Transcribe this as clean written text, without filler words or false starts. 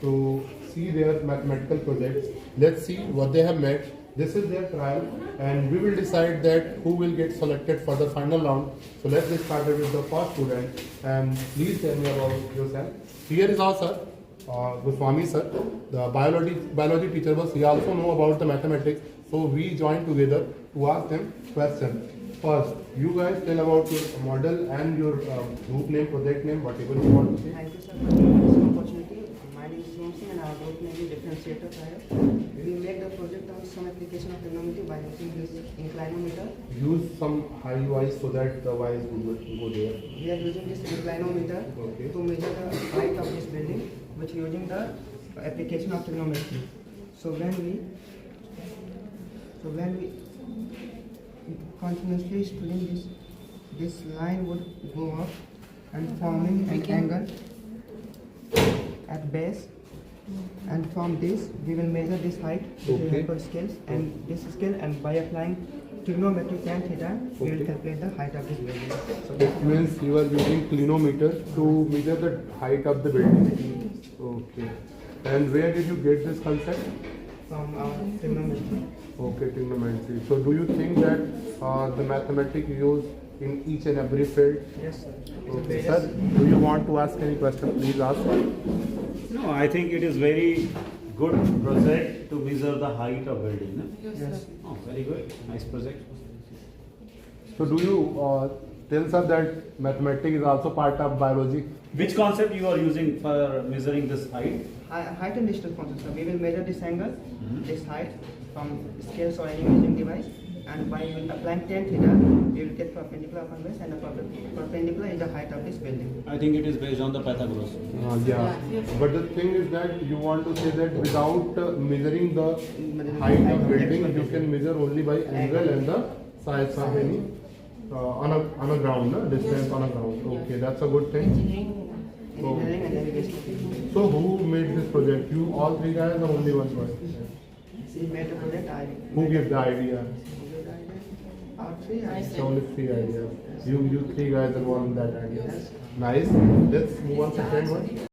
to see their mathematical projects. Let's see what they have made. This is their trial, and we will decide that who will get selected for the final round. So let's get started with the first student, and please tell me about yourself. Here is our sir, Goswami sir, the biology teacher was. He also know about the mathematics, so we joined together to ask them questions. First, you guys tell about your model and your group name, project name, whatever you want to say. Thank you, sir, for giving this opportunity. My name is Somsi and our group name is Differentiator Trial. We make the project on some application of trigonometry by using this inclinometer. Use some high Y's so that the Y's will go there. We are using this inclinometer to measure the height of this building, which using the application of trigonometry. So when we continuously studying this line would go up and forming an angle at base, and from this we will measure this height with the help of scales and this scale, and by applying trigonometry tan theta we will calculate the height of this building. So It means you are using clinometer to measure the height of the building. Okay. And where did you get this concept? from our trigonometry. Okay, trigonometry. So do you think that the mathematics used in each and every field? Yes, sir. Okay, sir. Do you want to ask any question? Please ask. No, I think it is very good project to measure the height of building. No? Yes. Oh, very good. Nice project. So do you tell sir that mathematics is also part of biology? Which concept you are using for measuring this height? Height and distance concept. So we will measure this angle, this height from scales or any measuring device, and by applying tan theta, we will get perpendicular upon base, and the perpendicular is the height of this building. I think it is based on the Pythagoras. Yeah. But the thing is that you want to say that without measuring the height of building, you can measure only by angle and the size of any on a ground, no? Distance on a ground. Okay, that's a good thing. Engineering and navigation. So who made this project? You all three guys or only one person? She made the project. Who gave the idea? Our three. It's only three ideas. You three guys involved in that idea. Nice. Let's move on to second one.